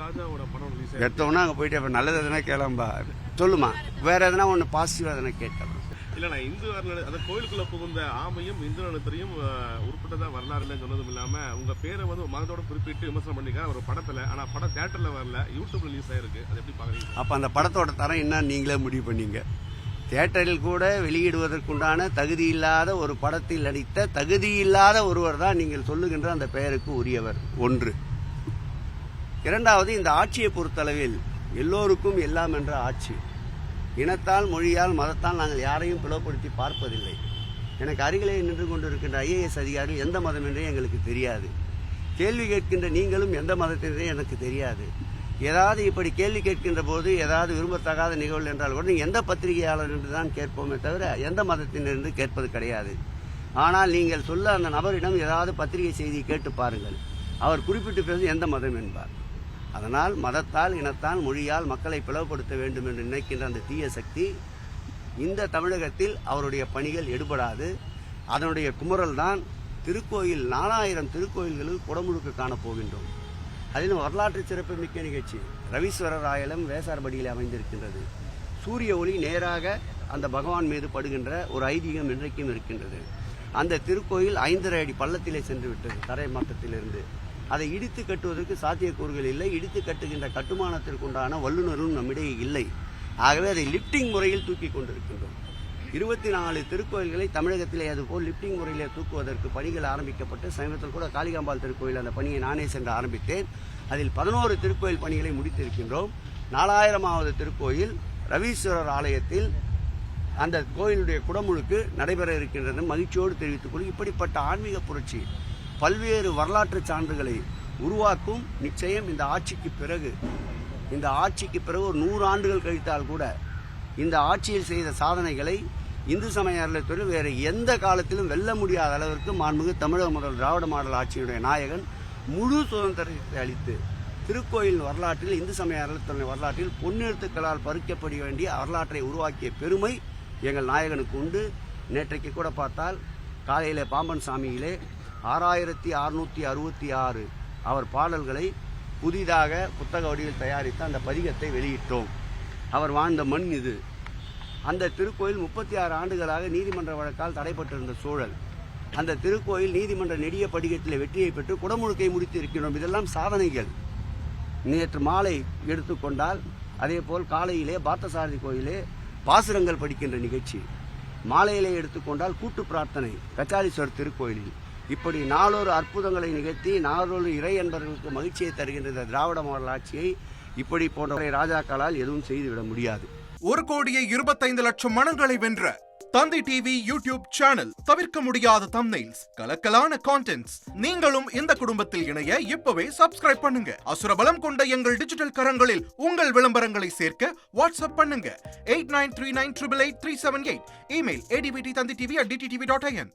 ராஜாவோட படம் ரிலீஸ் எடுத்தோன்னா அங்கே போயிட்டு அப்போ நல்லது எதுனா கேளம்பா சொல்லுமா, வேற எதனா ஒன்று பாசிட்டிவாக எதனா கேட்கலாம். இல்லைண்ணா, இந்து அந்த கோயிலுக்குள்ள புகுந்த ஆமையும் இந்து நலத்திலையும் உருப்பட்டதா வரலாறுல சொன்னதும் இல்லாம உங்க பேரை வந்து மதத்தோட குறிப்பிட்டு விமர்சனம் பண்ணிருக்காங்க ஒரு படத்துல. ஆனா படம் தியேட்டர்ல வரல, யூடியூப்ல ரிலீஸ் ஆயிருக்கு. அது எப்படி பாக்குறீங்க? அப்போ அந்த படத்தோட தரம் என்ன நீங்களே முடிவு பண்ணீங்க. தியேட்டரில் கூட வெளியிடுவதற்குண்டான தகுதி இல்லாத ஒரு படத்தில் நடித்த தகுதி இல்லாத ஒருவர் தான் நீங்கள் சொல்லுகின்ற அந்த பெயருக்கு உரியவர். ஒன்று. இரண்டாவது, இந்த ஆட்சியை பொறுத்தளவில் எல்லோருக்கும் எல்லாம் என்ற ஆட்சி. இனத்தால், மொழியால், மதத்தால் நாங்கள் யாரையும் பிளவுபடுத்தி பார்ப்பதில்லை. எனக்கு அருகிலே நின்று கொண்டிருக்கின்ற IAS அதிகாரிகள் எந்த மதம் என்றே எங்களுக்கு தெரியாது. கேள்வி கேட்கின்ற நீங்களும் எந்த மதத்தினரே எனக்கு தெரியாது. ஏதாவது இப்படி கேள்வி கேட்கின்ற போது ஏதாவது விரும்பத்தகாத நிகழ்வு என்றால் கூட நீங்கள் எந்த பத்திரிகையாளர் என்று தான் கேட்போமே தவிர எந்த மதத்தினர் என்று கேட்பது கிடையாது. ஆனால் நீங்கள் சொல்ல அந்த நபரிடம் ஏதாவது பத்திரிகை செய்தியை கேட்டு பாருங்கள், அவர் குறிப்பிட்டு பேச எந்த மதம் என்பார். அதனால் மதத்தால், இனத்தால், மொழியால் மக்களை பிளவுபடுத்த வேண்டும் என்று நினைக்கின்ற அந்த தீய சக்தி இந்த தமிழகத்தில் அவருடைய பணிகள் எடுபடாது. அதனுடைய குமுறல் தான் திருக்கோயில். 4000 திருக்கோயில்களில் குடமுழுக்கு காணப்போகின்றோம். அதிலும் வரலாற்று சிறப்புமிக்க நிகழ்ச்சி ரவீஸ்வரர் ஆலயம் வேசார்படியில் அமைந்திருக்கின்றது. சூரிய ஒளி நேராக அந்த பகவான் மீது படுகின்ற ஒரு ஐதீகம் இன்றைக்கும் இருக்கின்றது. அந்த திருக்கோயில் 5.5 அடி பள்ளத்திலே சென்று விட்டது தரை மட்டத்திலிருந்து. அதை இடித்து கட்டுவதற்கு சாத்தியக்கூறுகள் இல்லை. இடித்து கட்டுகின்ற கட்டுமானத்திற்குண்டான வல்லுநரும் நம்மிடையே இல்லை. ஆகவே அதை லிப்டிங் முறையில் தூக்கி கொண்டிருக்கின்றோம். 24 திருக்கோயில்களை தமிழகத்திலே அதுபோல் லிப்டிங் முறையிலே தூக்குவதற்கு பணிகள் ஆரம்பிக்கப்பட்டு சமீபத்தில் கூட காளிகாம்பாள் திருக்கோயில் அந்த பணியை நானே சென்று ஆரம்பித்தேன். அதில் 11 திருக்கோயில் பணிகளை முடித்திருக்கின்றோம். 4000வது திருக்கோயில் ரவீஸ்வரர் ஆலயத்தில் அந்த கோயிலுடைய குடமுழுக்கு நடைபெற இருக்கின்றது. மகிழ்ச்சியோடு தெரிவித்துக் கொள்ளும். இப்படிப்பட்ட ஆன்மீக புரட்சி பல்வேறு வரலாற்று சான்றுகளை உருவாக்கும். நிச்சயம் இந்த ஆட்சிக்கு பிறகு ஒரு 100 ஆண்டுகள் கழித்தால் கூட இந்த ஆட்சியில் செய்த சாதனைகளை இந்து சமய அறநிலையத்துறை வேறு எந்த காலத்திலும் வெல்ல முடியாத அளவிற்கு மாண்புமிகு தமிழக முதல் திராவிட மாடல் ஆட்சியுடைய நாயகன் முழு சுதந்திரத்தை அளித்து திருக்கோயில் வரலாற்றில், இந்து சமய அறநிலையத்துறை வரலாற்றில் பொன்னெழுத்துக்களால் பறிக்கப்பட வேண்டிய வரலாற்றை உருவாக்கிய பெருமை எங்கள் நாயகனுக்கு உண்டு. நேற்றைக்கு கூட பார்த்தால் காலையிலே பாம்பன் சாமியிலே 6666 அவர் பாடல்களை புதிதாக புத்தக வடிவில் தயாரித்து அந்த பதிகத்தை வெளியிட்டோம். அவர் வாழ்ந்த மண் இது. அந்த திருக்கோயில் 36 ஆண்டுகளாக நீதிமன்ற வழக்கால் தடைப்பட்டிருந்த சூழல். அந்த திருக்கோயில் நீதிமன்ற நெடிய படிக்கட்டில் வெற்றியை பெற்று குடமுழுக்கை முடித்து இருக்கின்றோம். இதெல்லாம் சாதனைகள். நேற்று மாலை எடுத்துக்கொண்டால் அதேபோல் காலையிலே பார்த்தசாரதி கோயிலே பாசுரங்கள் படிக்கின்ற நிகழ்ச்சி, மாலையிலே எடுத்துக்கொண்டால் கூட்டு பிரார்த்தனை கச்சாலீஸ்வரர் திருக்கோயிலில். இப்படி நாளொரு அற்புதங்களை நிகழ்த்தி நாளொரு இறை என்பவர்களுக்கு மகிழ்ச்சியை தருகின்ற திராவிட மாடல் ஆட்சியை இப்படி போன்ற ராஜாக்களால் எதுவும் செய்துவிட முடியாது. 1,25,00,000 மனங்களை வென்ற தந்தி டிவி யூடியூப் சேனல். தவிர்க்க முடியாத தம்ப்நெயில்ஸ், கலக்கலான கான்டென்ட்ஸ். நீங்களும் இந்த குடும்பத்தில் இணைய இப்பவே சப்ஸ்கிரைப் பண்ணுங்க. அசுரபலம் கொண்ட எங்கள் டிஜிட்டல் கரங்களில் உங்கள் விளம்பரங்களை சேர்க்க வாட்ஸ்அப் பண்ணுங்க 8939888378. Email advttv@dttv.in.